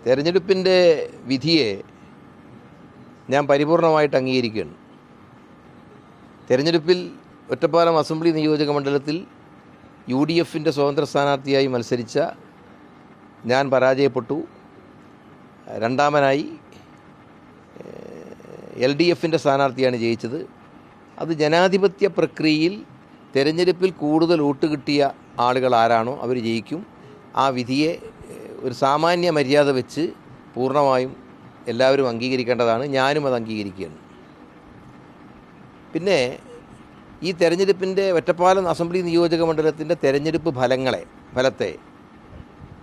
തെരഞ്ഞെടുപ്പിൻ്റെ വിധിയെ ഞാൻ പരിപൂർണമായിട്ട് അംഗീകരിക്കുകയാണ്. തെരഞ്ഞെടുപ്പിൽ ഒറ്റപ്പാലം അസംബ്ലി നിയോജക മണ്ഡലത്തിൽ UDFൻ്റെ സ്വതന്ത്ര സ്ഥാനാർത്ഥിയായി മത്സരിച്ച ഞാൻ പരാജയപ്പെട്ടു. രണ്ടാമനായി LDFൻ്റെ സ്ഥാനാർത്ഥിയാണ് ജയിച്ചത്. അത് ജനാധിപത്യ പ്രക്രിയയിൽ തെരഞ്ഞെടുപ്പിൽ കൂടുതൽ വോട്ട് കിട്ടിയ ആളുകൾ ആരാണോ അവർ ജയിക്കും. ആ വിധിയെ ഒരു സാമാന്യ മര്യാദ വെച്ച് പൂർണ്ണമായും എല്ലാവരും അംഗീകരിക്കേണ്ടതാണ്. ഞാനും അത് അംഗീകരിക്കുകയാണ്. പിന്നെ ഈ തെരഞ്ഞെടുപ്പിൻ്റെ ഒറ്റപ്പാലം അസംബ്ലി നിയോജക മണ്ഡലത്തിൻ്റെ തെരഞ്ഞെടുപ്പ് ഫലത്തെ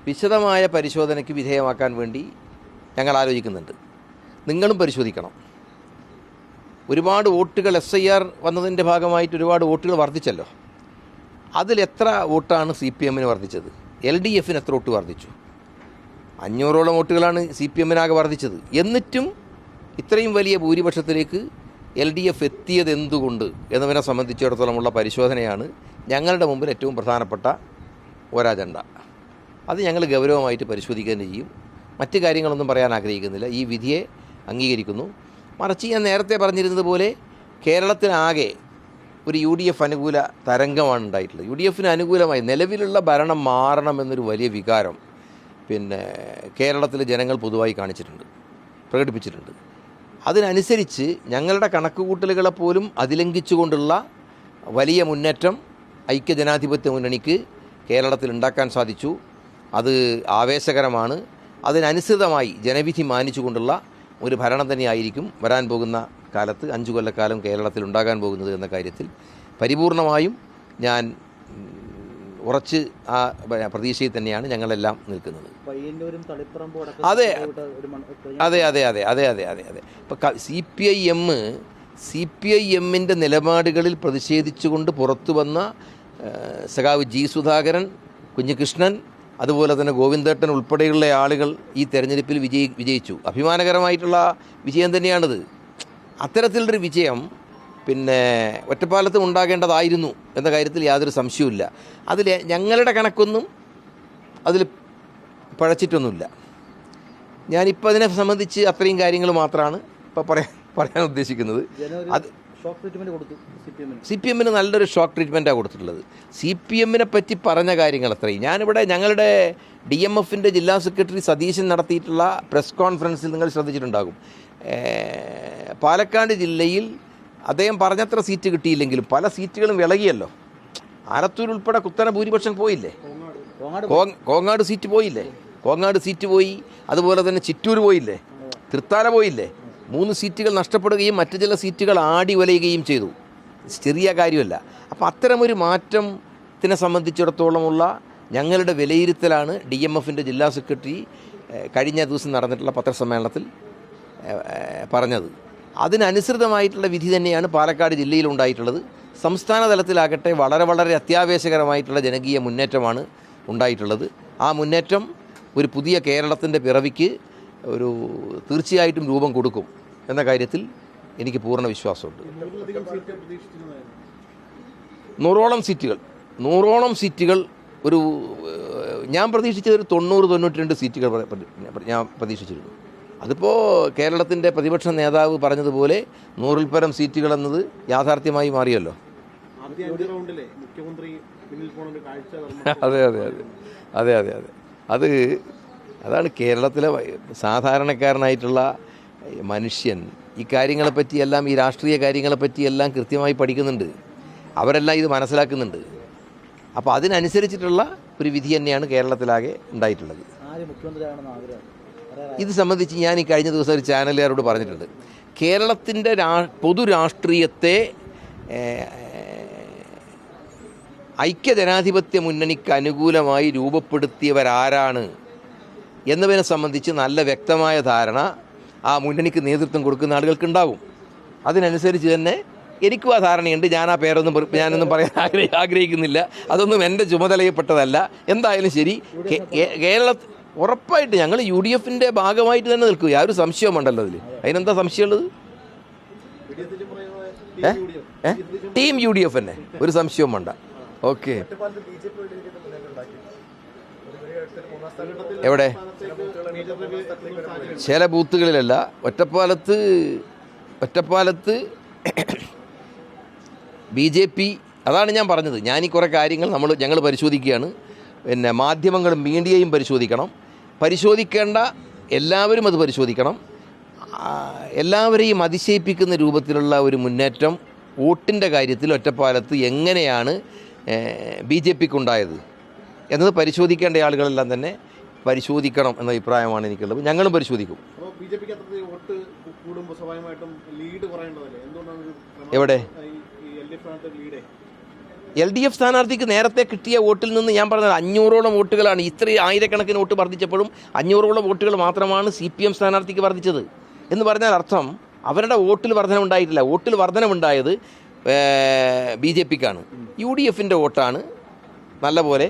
വിശദമായ പരിശോധനയ്ക്ക് വിധേയമാക്കാൻ വേണ്ടി ഞങ്ങൾ ആലോചിക്കുന്നുണ്ട്. നിങ്ങളും പരിശോധിക്കണം. ഒരുപാട് വോട്ടുകൾ SIR വന്നതിൻ്റെ ഭാഗമായിട്ട് ഒരുപാട് വോട്ടുകൾ വർദ്ധിച്ചല്ലോ. അതിലെത്ര വോട്ടാണ് CPMന് വർദ്ധിച്ചത്? LDFന് എത്ര വോട്ട് വർദ്ധിച്ചു? 500ഓളം വോട്ടുകളാണ് CPMനാകെ വർദ്ധിച്ചത്. എന്നിട്ടും ഇത്രയും വലിയ ഭൂരിപക്ഷത്തിലേക്ക് LDF എത്തിയത് എന്തുകൊണ്ട് എന്നതിനെ സംബന്ധിച്ചിടത്തോളമുള്ള പരിശോധനയാണ് ഞങ്ങളുടെ മുമ്പിൽ ഏറ്റവും പ്രധാനപ്പെട്ട ഒരജണ്ട. അത് ഞങ്ങൾ ഗൗരവമായിട്ട് പരിശോധിക്കാൻ ചെയ്യും. മറ്റ് കാര്യങ്ങളൊന്നും പറയാൻ ആഗ്രഹിക്കുന്നില്ല. ഈ വിധിയെ അംഗീകരിക്കുന്നു. മറിച്ച് ഞാൻ നേരത്തെ പറഞ്ഞിരുന്നത് പോലെ കേരളത്തിനാകെ ഒരു UDF അനുകൂല തരംഗമാണ് ഉണ്ടായിട്ടുള്ളത്. UDFന് അനുകൂലമായി നിലവിലുള്ള ഭരണം മാറണമെന്നൊരു വലിയ വികാരം കേരളത്തിലെ ജനങ്ങൾ പൊതുവായി പ്രകടിപ്പിച്ചിട്ടുണ്ട്. അതിനനുസരിച്ച് ഞങ്ങളുടെ കണക്കുകൂട്ടലുകളെപ്പോലും അതിലംഘിച്ചുകൊണ്ടുള്ള വലിയ മുന്നേറ്റം ഐക്യജനാധിപത്യ മുന്നണിക്ക് കേരളത്തിൽ ഉണ്ടാക്കാൻ സാധിച്ചു. അത് ആവേശകരമാണ്. അതിനനുസൃതമായി ജനവിധി മാനിച്ചുകൊണ്ടുള്ള ഒരു ഭരണം തന്നെയായിരിക്കും വരാൻ പോകുന്ന കാലത്ത് 5 കൊല്ലക്കാലം കേരളത്തിൽ ഉണ്ടാകാൻ പോകുന്നത് എന്ന കാര്യത്തിൽ പരിപൂർണമായും ഞാൻ ഉറച്ച് ആ പ്രതീക്ഷയിൽ തന്നെയാണ് ഞങ്ങളെല്ലാം നിൽക്കുന്നത്. അതെ അതെ അതെ അതെ അതെ അതെ അതെ അതെ ഇപ്പോൾ CPIMൻ്റെ നിലപാടുകളിൽ പ്രതിഷേധിച്ചുകൊണ്ട് പുറത്തു വന്ന സഖാവ് G. സുധാകരൻ, കുഞ്ഞികൃഷ്ണൻ, അതുപോലെ തന്നെ ഗോവിന്ദേട്ടൻ ഉൾപ്പെടെയുള്ള ആളുകൾ ഈ തെരഞ്ഞെടുപ്പിൽ വിജയിച്ചു. അഭിമാനകരമായിട്ടുള്ള വിജയം തന്നെയാണിത്. അത്തരത്തിലുള്ളൊരു വിജയം ഒറ്റപ്പാലത്തും ഉണ്ടാകേണ്ടതായിരുന്നു എന്ന കാര്യത്തിൽ യാതൊരു സംശയവുമില്ല. അതിൽ ഞങ്ങളുടെ കണക്കൊന്നും അതിൽ പഴച്ചിട്ടൊന്നുമില്ല. ഞാനിപ്പോൾ അതിനെ സംബന്ധിച്ച് അത്രയും കാര്യങ്ങൾ മാത്രമാണ് ഇപ്പോൾ പറയാൻ ഉദ്ദേശിക്കുന്നത്. അത് CPMന് നല്ലൊരു ഷോക്ക് ട്രീറ്റ്മെൻറ്റാണ് കൊടുത്തിട്ടുള്ളത്. CPMനെ പറ്റി പറഞ്ഞ കാര്യങ്ങൾ അത്രയും. ഞാനിവിടെ ഞങ്ങളുടെ DMFൻ്റെ ജില്ലാ സെക്രട്ടറി സതീശൻ നടത്തിയിട്ടുള്ള പ്രസ് കോൺഫറൻസിൽ നിങ്ങൾ ശ്രദ്ധിച്ചിട്ടുണ്ടാകും. പാലക്കാട് ജില്ലയിൽ അദ്ദേഹം പറഞ്ഞത്ര സീറ്റ് കിട്ടിയില്ലെങ്കിലും പല സീറ്റുകളും വിളകിയല്ലോ. ആലത്തൂർ ഉൾപ്പെടെ കുത്തനെ ഭൂരിപക്ഷം പോയില്ലേ. കോങ്ങാട് സീറ്റ് പോയി. അതുപോലെ തന്നെ ചിറ്റൂർ പോയില്ലേ, തൃത്താല പോയില്ലേ. 3 സീറ്റുകൾ നഷ്ടപ്പെടുകയും മറ്റു ചില സീറ്റുകൾ ആടി വലയുകയും ചെയ്തു. ചെറിയ കാര്യമല്ല. അപ്പോൾ അത്തരമൊരു മാറ്റത്തിനെ സംബന്ധിച്ചിടത്തോളമുള്ള ഞങ്ങളുടെ വിലയിരുത്തലാണ് DMFൻ്റെ ജില്ലാ സെക്രട്ടറി കഴിഞ്ഞ ദിവസം നടന്നിട്ടുള്ള പത്രസമ്മേളനത്തിൽ പറഞ്ഞത്. അതിനനുസൃതമായിട്ടുള്ള വിധി തന്നെയാണ് പാലക്കാട് ജില്ലയിലുണ്ടായിട്ടുള്ളത്. സംസ്ഥാന തലത്തിലാകട്ടെ വളരെ വളരെ അത്യാവേശകരമായിട്ടുള്ള ജനകീയ മുന്നേറ്റമാണ് ഉണ്ടായിട്ടുള്ളത്. ആ മുന്നേറ്റം ഒരു പുതിയ കേരളത്തിൻ്റെ പിറവിക്ക് തീർച്ചയായിട്ടും രൂപം കൊടുക്കും എന്ന കാര്യത്തിൽ എനിക്ക് പൂർണ്ണ വിശ്വാസമുണ്ട്. 100ഓളം സീറ്റുകൾ ഞാൻ പ്രതീക്ഷിച്ചത് ഒരു 90-92 സീറ്റുകൾ ഞാൻ പ്രതീക്ഷിച്ചിരുന്നു. അതിപ്പോൾ കേരളത്തിൻ്റെ പ്രതിപക്ഷ നേതാവ് പറഞ്ഞതുപോലെ 100-ൽ പരം സീറ്റുകൾ എന്നത് യാഥാർത്ഥ്യമായി മാറിയല്ലോ. അതെ അതെ അതെ അതെ അതെ അതെ അതാണ് കേരളത്തിലെ സാധാരണക്കാരനായിട്ടുള്ള മനുഷ്യൻ ഈ കാര്യങ്ങളെപ്പറ്റിയെല്ലാം, ഈ രാഷ്ട്രീയ കാര്യങ്ങളെപ്പറ്റിയെല്ലാം കൃത്യമായി പഠിക്കുന്നുണ്ട്. അവരെല്ലാം ഇത് മനസ്സിലാക്കുന്നുണ്ട്. അപ്പോൾ അതിനനുസരിച്ചിട്ടുള്ള ഒരു വിധി തന്നെയാണ് കേരളത്തിലാകെ ഉണ്ടായിട്ടുള്ളത്. ഇത് സംബന്ധിച്ച് ഞാൻ ഈ കഴിഞ്ഞ ദിവസം ഒരു ചാനലുകാരോട് പറഞ്ഞിട്ടുണ്ട്. കേരളത്തിൻ്റെ പൊതു രാഷ്ട്രീയത്തെ ഐക്യജനാധിപത്യ മുന്നണിക്ക് അനുകൂലമായി രൂപപ്പെടുത്തിയവരാരാണ് എന്നതിനെ സംബന്ധിച്ച് നല്ല വ്യക്തമായ ധാരണ ആ മുന്നണിക്ക് നേതൃത്വം കൊടുക്കുന്ന ആളുകൾക്കുണ്ടാവും. അതിനനുസരിച്ച് തന്നെ എനിക്കും ആ ധാരണയുണ്ട്. ഞാനൊന്നും പറയാൻ ആഗ്രഹിക്കുന്നില്ല. അതൊന്നും എൻ്റെ ചുമതലയിൽപ്പെട്ടതല്ല. എന്തായാലും ശരി, കേരളത്തിൽ ഉറപ്പായിട്ട് ഞങ്ങൾ UDFൻ്റെ ഭാഗമായിട്ട് തന്നെ നിൽക്കുക. യാതൊരു സംശയവും ഉണ്ടല്ലോ അതിൽ. അതിനെന്താ സംശയമുള്ളത്? ടീം UDF തന്നെ, ഒരു സംശയവും വേണ്ട. ഓക്കെ. എവിടെ? ചില ബൂത്തുകളിലല്ല. ഒറ്റപ്പാലത്ത് BJP, അതാണ് ഞാൻ പറഞ്ഞത്. ഞാൻ ഈ കുറേ കാര്യങ്ങൾ ഞങ്ങൾ പരിശോധിക്കുകയാണ്. പിന്നെ മാധ്യമങ്ങളും മീഡിയയും പരിശോധിക്കേണ്ട എല്ലാവരും അത് പരിശോധിക്കണം. എല്ലാവരെയും അതിശയിപ്പിക്കുന്ന രൂപത്തിലുള്ള ഒരു മുന്നേറ്റം വോട്ടിൻ്റെ കാര്യത്തിൽ ഒറ്റപ്പാലത്ത് എങ്ങനെയാണ് BJPക്ക് ഉണ്ടായത് എന്നത് പരിശോധിക്കേണ്ട ആളുകളെല്ലാം തന്നെ പരിശോധിക്കണം എന്ന അഭിപ്രായമാണ് എനിക്കുള്ളത്. ഞങ്ങളും പരിശോധിക്കും. എവിടെ? LDF സ്ഥാനാർത്ഥിക്ക് നേരത്തെ കിട്ടിയ വോട്ടിൽ നിന്ന് ഞാൻ പറഞ്ഞത് 500ഓളം വോട്ടുകളാണ്. ഇത്രയും ആയിരക്കണക്കിന് വോട്ട് വർദ്ധിച്ചപ്പോഴും 500ഓളം വോട്ടുകൾ മാത്രമാണ് CPM സ്ഥാനാർത്ഥിക്ക് വർദ്ധിച്ചത്. എന്ന് പറഞ്ഞാൽ അർത്ഥം അവരുടെ വോട്ടിൽ വർധനമുണ്ടായിട്ടില്ല. വോട്ടിൽ വർധനമുണ്ടായത് BJPക്കാണ്. UDFൻ്റെ വോട്ടാണ് നല്ലപോലെ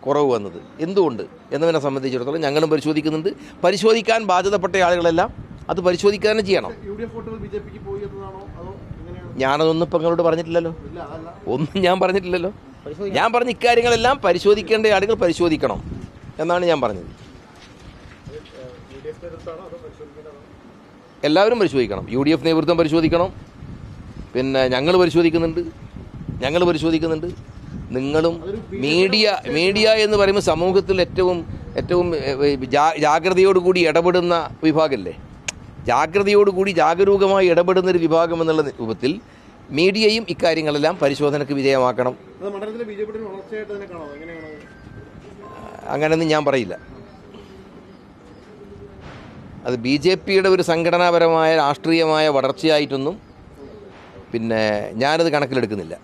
കുറവ് വന്നത്. എന്തുകൊണ്ട് എന്നതിനെ സംബന്ധിച്ചിടത്തോളം ഞങ്ങളും പരിശോധിക്കുന്നുണ്ട്. പരിശോധിക്കാൻ ബാധ്യതപ്പെട്ട ആളുകളെല്ലാം അത് പരിശോധിക്കുക തന്നെ ചെയ്യണം. ഞാനതൊന്നും ഇപ്പം നിങ്ങളോട് പറഞ്ഞിട്ടില്ലല്ലോ. ഒന്നും ഞാൻ പറഞ്ഞിട്ടില്ലല്ലോ. ഞാൻ പറഞ്ഞ ഇക്കാര്യങ്ങളെല്ലാം പരിശോധിക്കേണ്ട ആളുകൾ പരിശോധിക്കണം എന്നാണ് ഞാൻ പറഞ്ഞത്. എല്ലാവരും പരിശോധിക്കണം. UDF നേതൃത്വം പരിശോധിക്കണം. പിന്നെ ഞങ്ങൾ പരിശോധിക്കുന്നുണ്ട്. നിങ്ങളും മീഡിയ എന്ന് പറയുമ്പോൾ സമൂഹത്തിൽ ഏറ്റവും ജാഗ്രതയോടുകൂടി ഇടപെടുന്ന വിഭാഗമല്ലേ. ജാഗ്രതയോടുകൂടി ജാഗരൂകമായി ഇടപെടുന്നൊരു വിഭാഗം എന്നുള്ള രൂപത്തിൽ മീഡിയയും ഇക്കാര്യങ്ങളെല്ലാം പരിശോധനയ്ക്ക് വിധേയമാക്കണം. അങ്ങനെയൊന്നും ഞാൻ പറയില്ല. അത് BJPയുടെ ഒരു സംഘടനാപരമായ രാഷ്ട്രീയമായ വളർച്ചയായിട്ടൊന്നും പിന്നെ ഞാനത് കണക്കിലെടുക്കുന്നില്ല.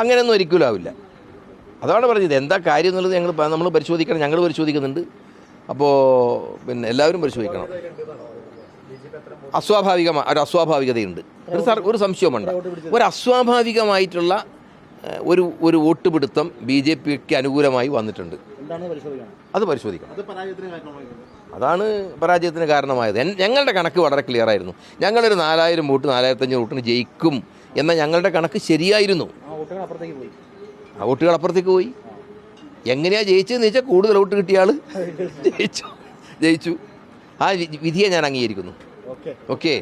അങ്ങനെയൊന്നും ഒരിക്കലും ആവില്ല. അതാണ് പറഞ്ഞത്. എന്താ കാര്യം എന്നുള്ളത് നമ്മൾ പരിശോധിക്കണം. ഞങ്ങൾ പരിശോധിക്കുന്നുണ്ട്. അപ്പോൾ പിന്നെ എല്ലാവരും പരിശോധിക്കണം. അസ്വാഭാവികതയുണ്ട്. ഒരു സംശയമുണ്ട്. ഒരു അസ്വാഭാവികമായിട്ടുള്ള ഒരു വോട്ട് പിടുത്തം BJPക്ക് അനുകൂലമായി വന്നിട്ടുണ്ട്. അത് പരിശോധിക്കണം. അതാണ് പരാജയത്തിന് കാരണമായത്. ഞങ്ങളുടെ കണക്ക് വളരെ ക്ലിയർ ആയിരുന്നു. ഞങ്ങളൊരു 4000 വോട്ട് 4500 വോട്ടിന് ജയിക്കും എന്ന ഞങ്ങളുടെ കണക്ക് ശരിയായിരുന്നു. ആ വോട്ടുകൾ അപ്പുറത്തേക്ക് പോയി. എങ്ങനെയാണ് ജയിച്ചതെന്ന് വെച്ചാൽ കൂടുതൽ വോട്ട് കിട്ടിയ ആൾ ജയിച്ചു. ആ വിധിയെ ഞാൻ അംഗീകരിക്കുന്നു. ഓക്കെ.